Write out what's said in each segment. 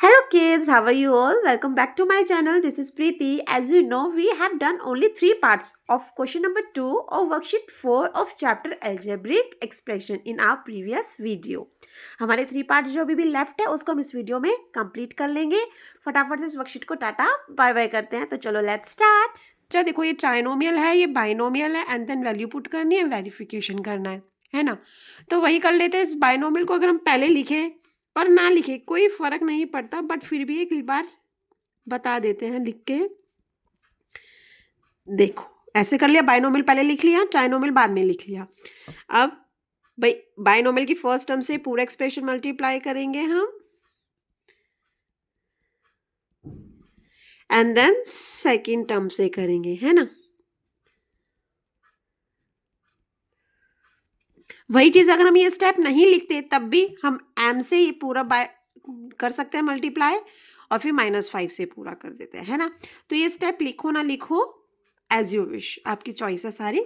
Hello kids, how are you all? Welcome back to my channel. This is Preeti. As you know, we have done only 3 parts of question number 2 of worksheet 4 of chapter algebraic expression in our previous video. हमारे 3 parts जो अभी भी left है उसको हम इस video में complete कर लेंगे. फटाफट से इस वर्कशीट को टाटा बाय बाय करते हैं. तो चलो लेट्स स्टार्ट. अच्छा देखो, ये ट्राइनोमियल है, ये बाइनोमियल है एंड देन वैल्यू पुट करनी है, वेरिफिकेशन करना है ना. तो वही कर लेते हैं. इस बाइनोमियल को अगर हम पहले लिखें और ना लिखे कोई फर्क नहीं पड़ता, बट फिर भी एक बार बता देते हैं लिख के. देखो ऐसे कर लिया, बाइनोमियल पहले लिख लिया, ट्राइनोमियल बाद में लिख लिया. अब भाई बाइनोमियल की फर्स्ट टर्म से पूरा एक्सप्रेशन मल्टीप्लाई करेंगे हम, एंड देन सेकेंड टर्म से करेंगे, है ना. वही चीज अगर हम ये स्टेप नहीं लिखते तब भी हम एम से ये पूरा बाय कर सकते हैं मल्टीप्लाई, और फिर -5 से पूरा कर देते हैं, है ना. तो ये स्टेप लिखो ना लिखो एज यू विश, आपकी चॉइस है सारी.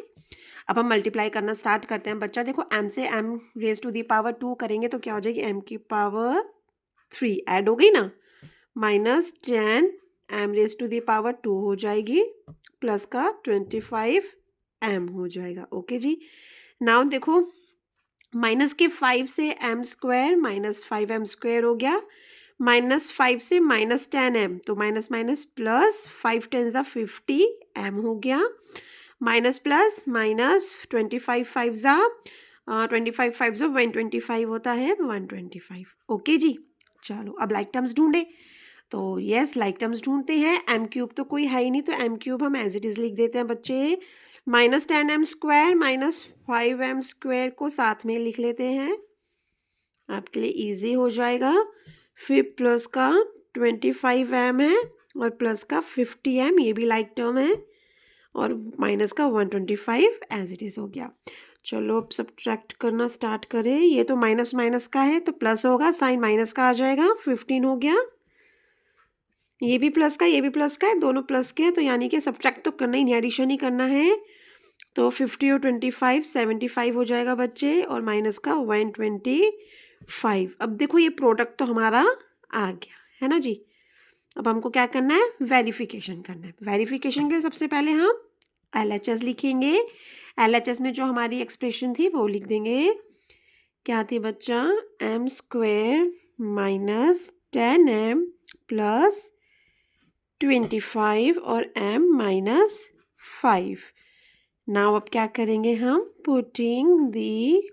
अब हम मल्टीप्लाई करना स्टार्ट करते हैं. बच्चा देखो, m से m raise to the power 2 करेंगे तो क्या हो जाएगी, m की पावर 3 ऐड हो गई ना, -10 m raise to the power 2 हो जाएगी, प्लस का 25 m हो जाएगा. ओके जी. नाउ देखो, माइनस के 5 से m स्क्वायर -5m² हो गया, -5 से -10m तो माइनस माइनस प्लस 5 10 ज़ा 50m हो गया, माइनस प्लस माइनस 25 5 ज़ा 25 5 ज़ा 125 होता है 125. ओके जी. चलो अब लाइक टर्म्स ढूंढे. तो यस, लाइक टर्म्स ढूंढते हैं. m³ तो कोई है ही नहीं, तो m³ हम एज इट इज़ लिख देते हैं बच्चे. -10m² -5m² को साथ में लिख लेते हैं, आपके लिए इजी हो जाएगा. फिर प्लस का 25m है और प्लस का 50m, ये भी लाइक टर्म है, और माइनस का 125 एज इट इज़ हो गया. चलो अब सब्ट्रैक्ट करना स्टार्ट करें. ये तो माइनस माइनस का है तो प्लस होगा, साइन माइनस का आ जाएगा, 15 हो गया. ये भी प्लस का, ये भी प्लस का है, दोनों प्लस के हैं, तो यानी कि सब्ट्रैक्ट तो करना ही नहीं, एडिशन ही करना है. तो 50 और 25 75 हो जाएगा बच्चे, और माइनस का 125. अब देखो ये प्रोडक्ट तो हमारा आ गया, है ना जी. अब हमको क्या करना है, वेरिफिकेशन करना है. वेरिफिकेशन के सबसे पहले हम LHS लिखेंगे. LHS में जो हमारी एक्सप्रेशन थी वो लिख देंगे. क्या थी बच्चा, m² -10m प्लस 25 और m -5. नाउ अब क्या करेंगे हम, putting the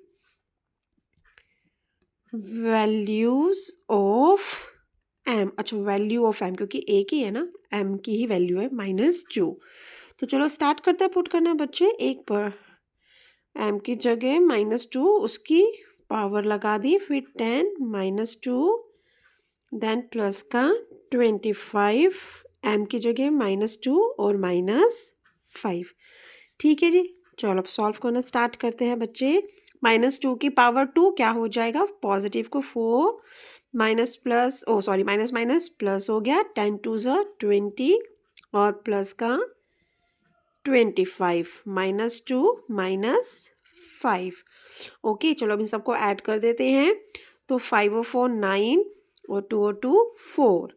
values of m. अच्छा, वैल्यू ऑफ m क्योंकि एक ही है ना, m की ही वैल्यू है -2. तो चलो स्टार्ट करते हैं पुट करना बच्चे. एक पर m की जगह -2 उसकी पावर लगा दी, फिर 10 -2 देन प्लस का 25 m की जगह -2 और -5. ठीक है जी. चलो अब सॉल्व करना स्टार्ट करते हैं बच्चे. -2 की पावर 2 क्या हो जाएगा, पॉजिटिव को 4 minus plus sorry minus minus plus हो गया, 10 2 ज़ा 20 और प्लस का 25 -2 -5. ओके, चलो अब इन सबको ऐड कर देते हैं. तो 5 और 4 9 और 2 और 2 4.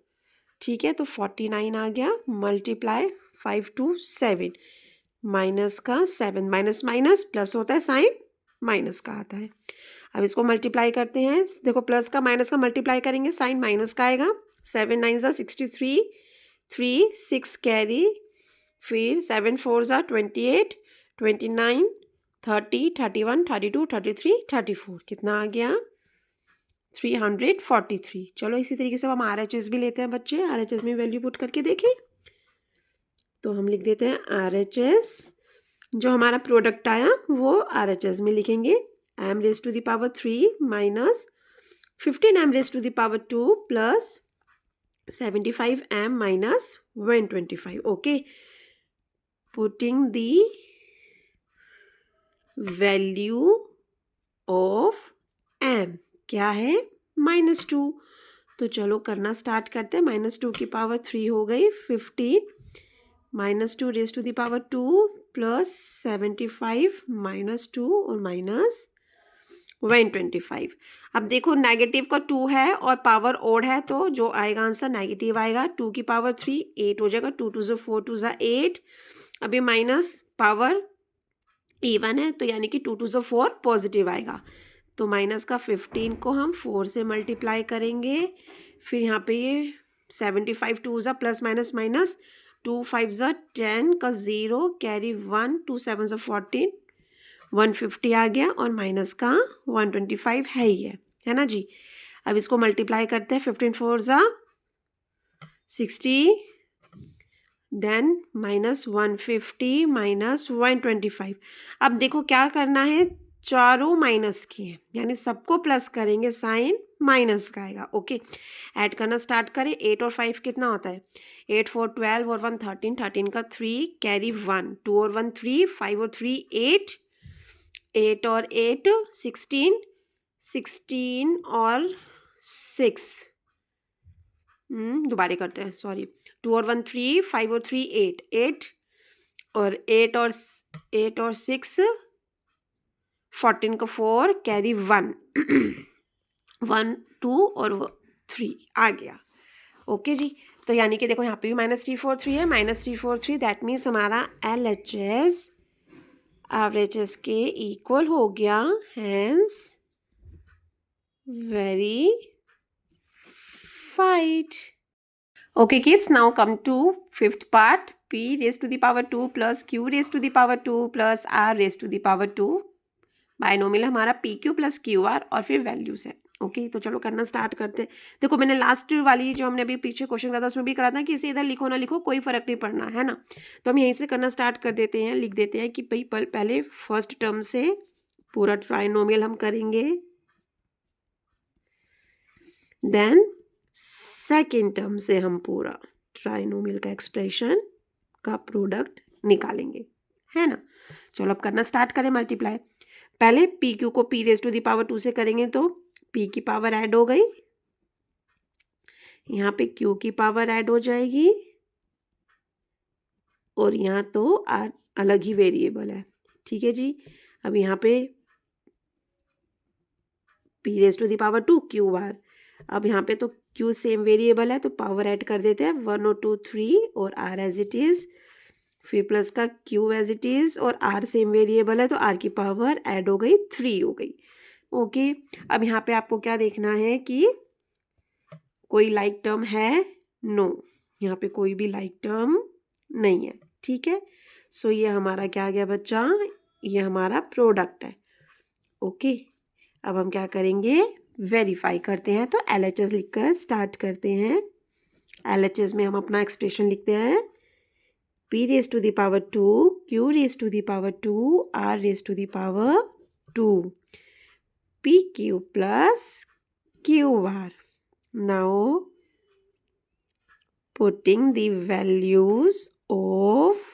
ठीक है, तो 49 आ गया. मल्टीप्लाई 5 2 7, माइनस का 7, माइनस माइनस प्लस होता है, साइन माइनस का आता है. अब इसको मल्टीप्लाई करते हैं. देखो प्लस का माइनस का मल्टीप्लाई करेंगे, साइन माइनस का आएगा. 7 9 ज़ा 63, 3 6 कैरी, फिर 7 4 ज़ा 28, 29 30 31 32 33 34. कितना आ गया, 343. चलो इसी तरीके से हम RHS भी लेते हैं बच्चे. RHS में वैल्यू पुट करके देखें. तो हम लिख देते हैं RHS. जो हमारा प्रोडक्ट आया वो RHS में लिखेंगे. m raise to the power 3 minus 15m raise to the power 2 plus 75m minus 125. Okay, putting the value of m क्या है, -2. तो चलो करना स्टार्ट करते हैं. -2 की पावर 3 हो गई 15, -2 raise to the power 2 plus 75 -2 और 125। अब देखो नेगेटिव का 2 है और पावर ओड है, तो जो आएगा आंसर नेगेटिव आएगा। 2 की पावर 3 8 हो जाएगा। 2 2 ज़ा 4 2 ज़ा 8। अभी माइनस पावर इवन है, तो यानी कि 2 2 ज़ा 4 पॉजिटिव आएगा। तो माइनस का 15 को हम 4 से मल्टीप्लाई करेंगे। फिर यहाँ पे ये 75 2 ज़ा प्लस माइनस माइनस 2 5 ज़ा 10 का 0 कैरी 1 2 7 ज़ा 14 150 आ गया और माइनस का 125 है ही है ना जी। अब इसको मल्टीप्लाई करते हैं। 15 4 ज़ा 60 देन माइनस 150 माइनस 125। अब देखो क्या करना है, चारों माइनस किए यानी सबको प्लस करेंगे, साइन माइनस का आएगा। ओके, ऐड करना स्टार्ट करें। 8 और 5 कितना होता है? 8 4 12 और 1 13 13 का 3 कैरी 1 2 और 1 3 5 और 3 8 8 और 8 16 16 और 6 दोबारा करते हैं, सॉरी। 2 और 1 3 5 और 3 8 8 और 8 और 6 14 का 4 कैरी 1 1 2 और 3 आ गया। ओके जी, तो यानी कि देखो यहाँ पे भी -343 है, -343 दैट मीन्स हमारा LHS RHS के इक्वल हो गया। Hence verified. Okay kids, now come to fifth part. P raised to the power 2 plus Q raised to the power 2 plus R raised to the power 2. Binomial हमारा PQ plus QR और फिर values है। Okay, तो चलो करना start करते हैं। देखो मैंने लास्ट वाली जो हमने अभी पीछे क्वेश्चन करा था उसमें भी करा था कि इसे इधर लिखो ना लिखो कोई फर्क नहीं पड़ना है ना। तो हम यहीं से करना स्टार्ट कर देते हैं। लिख देते हैं कि भाई पहले फर्स्ट टर्म से पूरा ट्राइनोमियल हम करेंगे, देन सेकेंड टर्म से हम पूरा ट्राइनोमियल का एक्सप्रेशन का प्रोडक्ट निकालेंगे, है ना। चलो अब करना स्टार्ट करें मल्टीप्लाई। पहले पी क्यू को P raise to the power 2 से करेंगे तो पी की पावर ऐड हो गई, यहाँ पे क्यू की पावर ऐड हो जाएगी और यहाँ तो आर अलग ही वेरिएबल है। ठीक है जी, अब यहाँ पे P raise to the power 2 Q बार। अब यहाँ पे तो क्यू सेम वेरिएबल है तो पावर ऐड कर देते हैं 1 और 2 3 और आर एज इट इज, फिर प्लस का क्यू एज इट इज और आर सेम वेरिएबल है तो आर की पावर ऐड हो गई 3 हो गई। ओके, अब यहाँ पे आपको क्या देखना है कि कोई लाइक टर्म है? नो, यहाँ पे कोई भी लाइक टर्म नहीं है। ठीक है, सो ये हमारा क्या आ गया बच्चा, ये हमारा प्रोडक्ट है। ओके, अब हम क्या करेंगे, वेरीफाई करते हैं। तो LHS लिखकर स्टार्ट करते हैं। LHS में हम अपना एक्सप्रेशन लिखते हैं P raise to the power 2 Q raise to the power 2 R raise to the power 2 PQ plus QR. Now putting the values of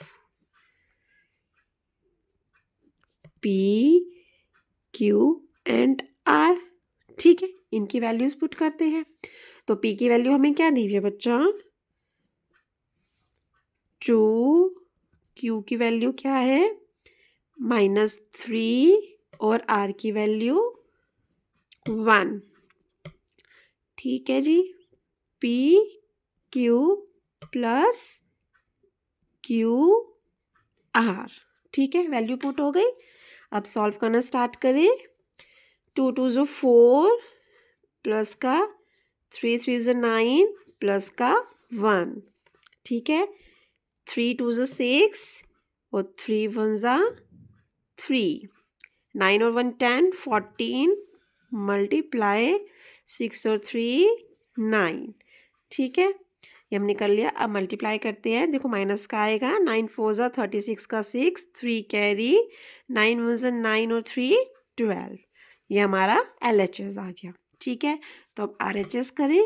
P Q and R. ठीक है, इनकी वैल्यूज पुट करते हैं। तो P की value हमें क्या दी है बच्चा, 2, Q की वैल्यू क्या है -3 और R की वैल्यू 1। ठीक है जी, P Q plus Q R। ठीक है, वैल्यू पुट हो गई। अब सॉल्व करना स्टार्ट करें। 2 2 ज़ा 4 प्लस का 3 3 ज़ा 9 प्लस का 1। ठीक है, 3 2 ज़ा 6 और 3 1 ज़ा 3, 9 और 1 10 14 मल्टीप्लाई 6 और 3 9। ठीक है, ये हमने कर लिया। अब मल्टीप्लाई करते हैं। देखो माइनस का आएगा, 9 4 ज़ा 36 का 6 3 कैरी 9 1 ज़ा 9 और 3 12। ये हमारा LHS आ गया। ठीक है, तो अब RHS करें।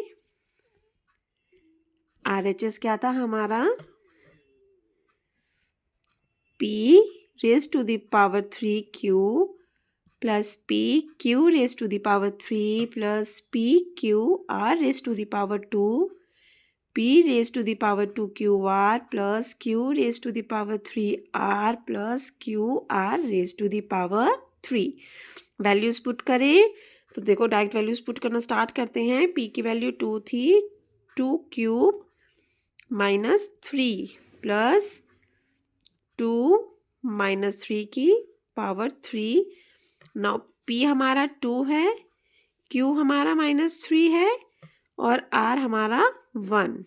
RHS क्या था हमारा, P raise to the power 3Q plus PQ raise to the power 3 plus PQR raise to the power 2 P raised to the power 2QR plus Q raised to the power 3R plus QR raised to the power 3। Values put करें तो देखो direct values put करना start करते हैं। P की value 2 थी, 2 cube minus 3 plus 2 minus 3 की power 3। Now P हमारा 2 है, क्यू हमारा माइनस 3 है और आर हमारा 1।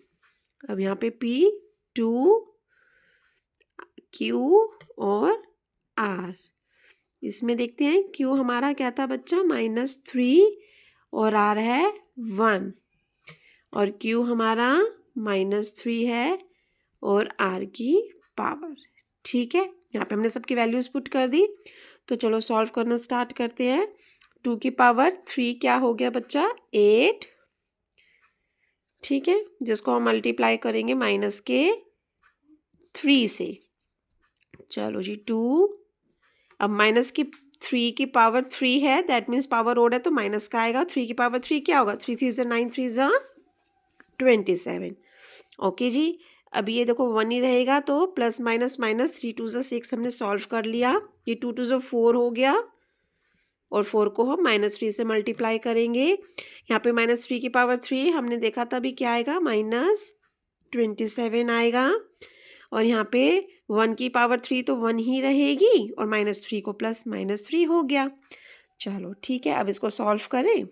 अब यहाँ पे पी 2 क्यू और आर, इसमें देखते हैं क्यू हमारा क्या था बच्चा -3 और आर है 1 और क्यू हमारा -3 है और आर की पावर। ठीक है, यहाँ पे हमने सबकी वैल्यूज पुट कर दी। तो चलो सॉल्व करना स्टार्ट करते हैं। 2 की पावर 3 क्या हो गया बच्चा 8। ठीक है, जिसको हम मल्टीप्लाई करेंगे -3 से। चलो जी 2, अब -3 की पावर 3 है, दैट मीन्स पावर ओड है तो माइनस का आएगा। 3 की पावर 3 क्या होगा 3 3 9 3 27। ओके जी, अब ये देखो 1 ही रहेगा तो प्लस माइनस माइनस 3 2 6 हमने सॉल्व कर लिया। ये 2 2 4 हो गया और 4 को हम -3 से मल्टीप्लाई करेंगे। यहाँ पे -3 की पावर 3 हमने देखा था अभी क्या आएगा -27 आएगा और यहाँ पे 1 की पावर 3 तो 1 ही रहेगी और -3 को प्लस -3 हो गया। चलो ठीक है, अब इसको सॉल्व करें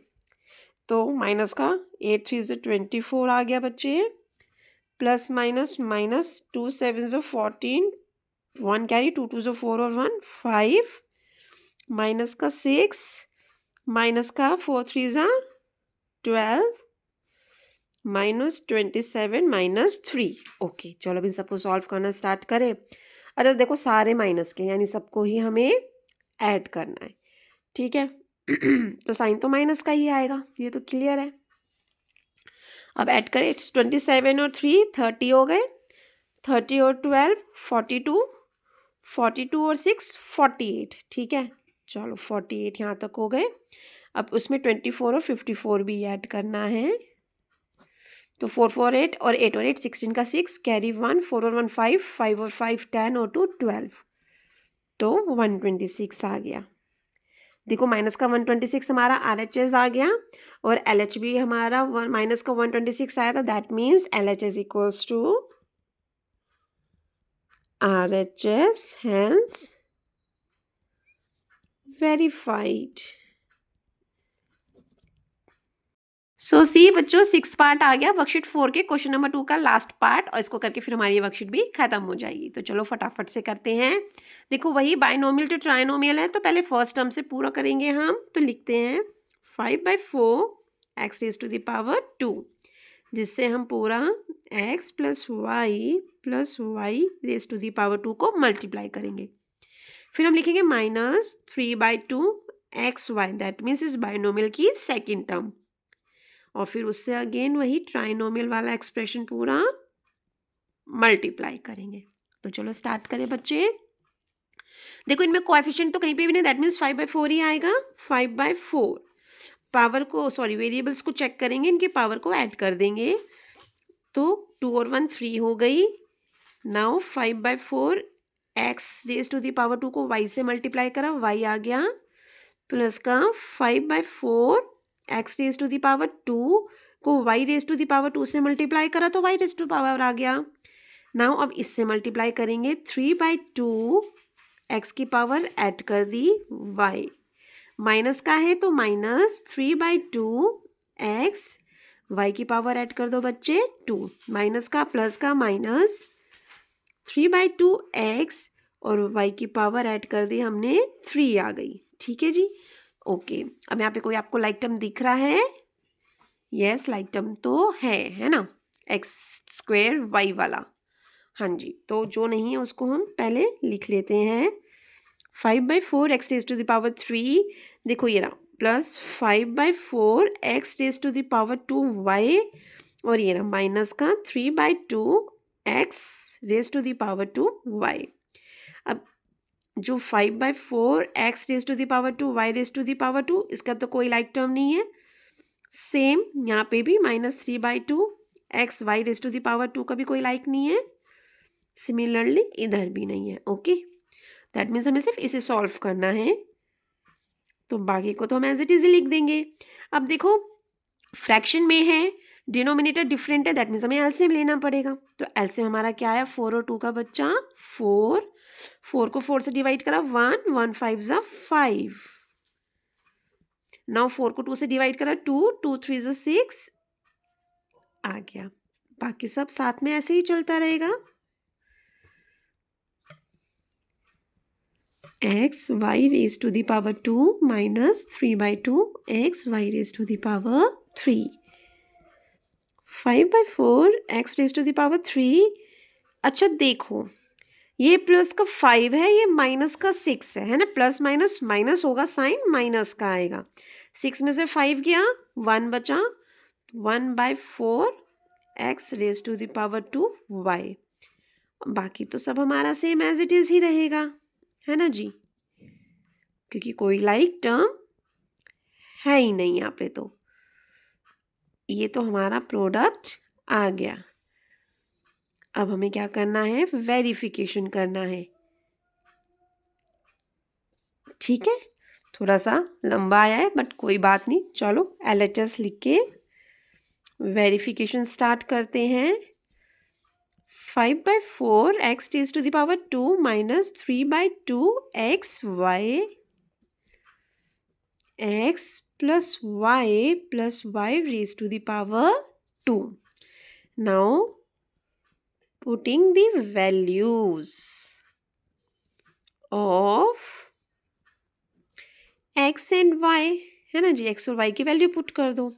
तो माइनस का 8 3 24 आ गया बच्चे, प्लस माइनस माइनस 2 7 14, 1 कैरी 2 2 4 और 1 5, माइनस का 6, माइनस का 4 3 12, -27 -3। ओके चलो अब इन सबको सॉल्व करना स्टार्ट करें। अच्छा देखो सारे माइनस के यानी सबको ही हमें ऐड करना है। ठीक है तो साइन तो माइनस का ही आएगा, ये तो क्लियर है। अब ऐड करें 27 और 3 30 हो गए, 30 और 12 42, 42 और 6 48। ठीक है चलो 48 यहाँ तक हो गए। अब उसमें 24 और 54 भी ऐड करना है तो 4 4 8 और 8 और 8 16 का 6 कैरी 1 4 और 1 5 5 और 5 10 और 2 12 तो 126 आ गया। देखो माइनस का 126 हमारा RHS आ गया और LH भी हमारा माइनस का 126 आया था, that means LHS equals to RHS, hence verified। So see बच्चों 6 पार्ट आ गया वर्कशीट 4 के क्वेश्चन नंबर 2 का लास्ट पार्ट और इसको करके फिर हमारी ये वर्कशीट भी खत्म हो जाएगी। तो चलो फटाफट से करते हैं। देखो वही बाइनोमियल टू ट्राइनोमियल है तो पहले फर्स्ट टर्म से पूरा करेंगे हम। तो लिखते हैं 5/4 x raise to the power 2, जिससे हम पूरा x plus Y raise to the power 2 को मल्टीप्लाई करेंगे। फिर हम लिखेंगे -3/2 xy, दैट मीन्स इस बाइनोमियल की सेकेंड टर्म और फिर उससे अगेन वही ट्राइनोमियल वाला एक्सप्रेशन पूरा मल्टीप्लाई करेंगे। तो चलो स्टार्ट करें बच्चे। देखो इनमें कोएफिशिएंट तो कहीं पे भी नहीं, दैट मीन्स 5/4 ही आएगा। 5/4 पावर को वेरिएबल्स को चेक करेंगे, इनकी पावर को ऐड कर देंगे तो 2 और 1 3 हो गई। Now 5/4 x raise to the power 2 को y से मल्टीप्लाई करा, y आ गया प्लस का 5/4 x raise to the power 2 को y raise to the power 2 से मल्टीप्लाई करा तो y रेज टू पावर आ गया। नाउ अब इससे मल्टीप्लाई करेंगे 3/2 x की पावर ऐड कर दी y, माइनस का है तो -3/2 x, y की पावर ऐड कर दो बच्चे 2, माइनस का प्लस का -3/2 x और y की पावर ऐड कर दी हमने 3 आ गई। ठीक है जी ओके। अब यहाँ पे कोई आपको लाइक टर्म दिख रहा है? यस लाइक टर्म तो है ना, x² y वाला। हाँ जी, तो जो नहीं है उसको हम पहले लिख लेते हैं। 5/4 x raise to the power 3, देखो ये रहा plus 5/4 x raise to the power 2 y और ये रहा माइनस का 3/2 x raise to the power 2 y। अब जो 5/4 x raise to the power 2 y raise to the power 2, इसका तो कोई लाइक टर्म नहीं है। सेम यहाँ पे भी -3/2 x y raise to the power 2 का भी कोई लाइक नहीं है। सिमिलरली इधर भी नहीं है। ओके दैट मीन्स हमें सिर्फ इसे सॉल्व करना है। तो बाकी को तो हम एज इट इज ही लिख देंगे। अब देखो फ्रैक्शन में है, डिनोमिनेटर डिफरेंट है, दैट मीन्स हमें एलसीएम लेना पड़ेगा। तो एलसीएम हमारा क्या है, 4 और 2 का बच्चा 4, 4 को 4 से डिवाइड करा 1, 1 5 ज़ा 5। नाउ 4 को 2 से डिवाइड करा 2, 2 3 ज़ा 6 आ गया। बाकी सब साथ में ऐसे ही चलता रहेगा। X Y raise to the power 2 minus 3/2 X Y raise to the power 3, 5/4 X raise to the power 3। अच्छा देखो ये प्लस का 5 है, ये माइनस का 6 है ना, प्लस माइनस माइनस होगा, साइन माइनस का आएगा। 6 में से 5 गया, 1 बचा, 1/4 X raise to the power 2 Y. बाकी तो सब हमारा सेम एज इट इज ही रहेगा, है ना जी, क्योंकि कोई लाइक टर्म है ही नहीं यहाँ पे। तो ये तो हमारा प्रोडक्ट आ गया। अब हमें क्या करना है, वेरिफिकेशन करना है। ठीक है, थोड़ा सा लंबा आया है बट कोई बात नहीं, चलो एलएचएस लिख के वेरिफिकेशन स्टार्ट करते हैं। 5/4 X raise to the power 2 minus 3/2 X Y x plus y raised to the power 2. Now putting the values of x and y, है ना जी, x और y की वैल्यू पुट कर दो।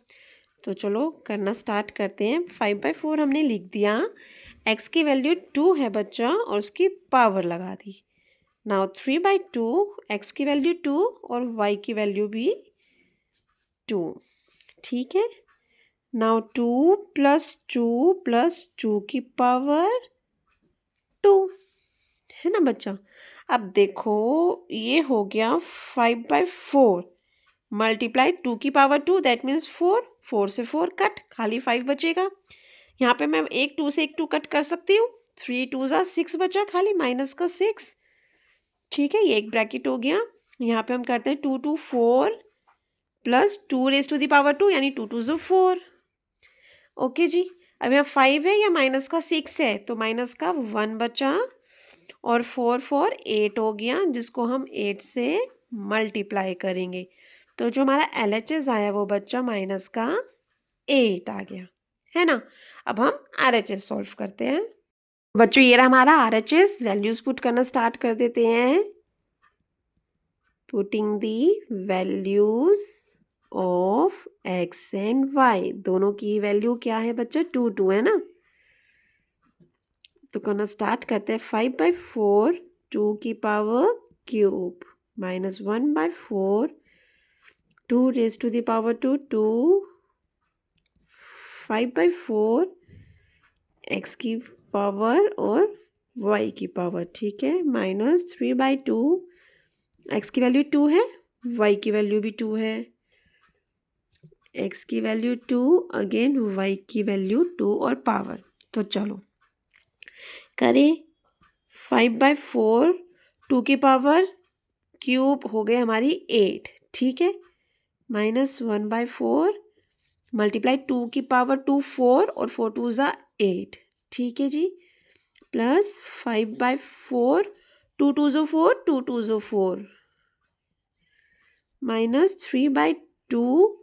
तो चलो करना स्टार्ट करते हैं। 5/4 हमने लिख दिया, x की वैल्यू 2 है बच्चा और उसकी पावर लगा दी। नाउ 3/2 x की वैल्यू 2 और y की वैल्यू भी 2। ठीक है, नाउ 2 + 2 की पावर 2, है ना बच्चा। अब देखो ये हो गया 5/4 मल्टीप्लाई 2 की पावर 2, दैट मीन्स 4, 4 से 4 कट, खाली 5 बचेगा। यहाँ पे मैं एक 2 से एक 2 कट कर सकती हूँ, 3 2 ज़ा 6 बचा, खाली माइनस का 6। ठीक है, ये एक ब्रैकेट हो गया। यहाँ पे हम करते हैं 2 2 4 plus 2 raise to the power 2, यानी 2 2 ज़ा 4। ओके जी, अब यहाँ 5 है या माइनस का 6 है, तो माइनस का 1 बचा और 4 4 8 हो गया, जिसको हम 8 से मल्टीप्लाई करेंगे। तो जो हमारा LHS आया वो बच्चा माइनस का 8 आ गया, है ना। अब हम RHS सॉल्व करते हैं। बच्चों ये रहा हमारा RHS, वैल्यूज पुट करना स्टार्ट कर देते हैं। Putting the values of x and y, दोनों की वैल्यू क्या है बच्चा, 2 2 है ना। तो करना स्टार्ट करते हैं। 5/4 2 की power cube minus 1/4 2 raise to the power 2 2, 5/4 x की पावर और y की पावर, ठीक है, माइनस 3/2 x की वैल्यू 2 है, y की वैल्यू भी 2 है, x की वैल्यू 2 अगेन y की वैल्यू 2 और पावर। तो चलो करें। 5/4 2 की पावर क्यूब हो गए हमारी 8, ठीक है, माइनस 1/4 मल्टीप्लाई 2 की पावर 2 4 और 4 2 ज़ा 8, ठीक है जी, प्लस 5/4 2 2 ज़ो 4 2 2 ज़ो 4 माइनस 3/2,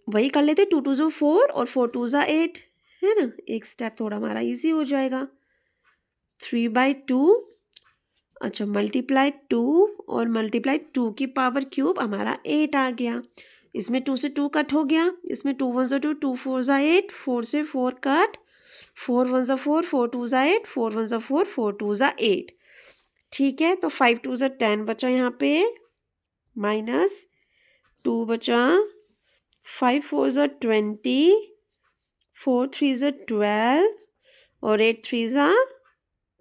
वही कर लेते 2 2 ज़ो 4 और 4 2 ज़ा 8, है ना, एक स्टेप थोड़ा हमारा इजी हो जाएगा। 3/2, अच्छा मल्टीप्लाई 2 और मल्टीप्लाई 2 की पावर क्यूब हमारा 8 आ गया। इसमें 2 से 2 कट हो गया, इसमें 2 1 ज़ा 2 2 4 ज़ा 8, 4 से 4 कट, 4 1 ज़ा 4 4 2 ज़ा 8, 4 1 ज़ा 4 4 2 ज़ा 8, ठीक है। तो 5 2 ज़ा 10 बचा यहाँ पे, माइनस 2 बचा, 5 4 ज़ा 20, 4 3 ज़ा 12 और 8 3 ज़ा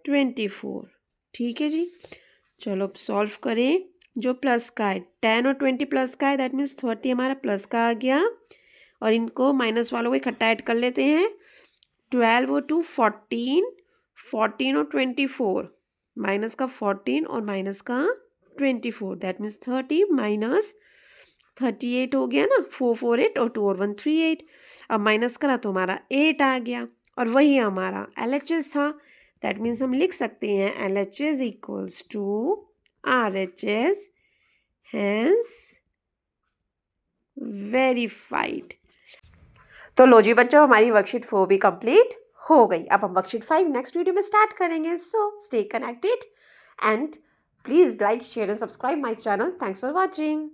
24, ठीक है जी। चलो अब सॉल्व करें। जो प्लस का है 10 और 20 प्लस का है, दैट मीन्स 30 हमारा प्लस का आ गया, और इनको माइनस वालों को इकट्ठा ऐड कर लेते हैं। 12 और 2 14, 14 और 24, माइनस का 14 और माइनस का 24, दैट मीन्स 30 माइनस 38 हो गया ना, 4 4 8 और 2 और 1 3 8। अब माइनस करा तो हमारा 8 आ गया और वही हमारा LHS था। दैट मीन्स हम लिख सकते हैं LHS equals to RHS, hence verified. तो लो जी बच्चों, हमारी वर्कशीट 4 भी कंप्लीट हो गई। अब हम वर्कशीट 5 नेक्स्ट वीडियो में स्टार्ट करेंगे। So stay connected and please like, share and subscribe my channel. Thanks for watching.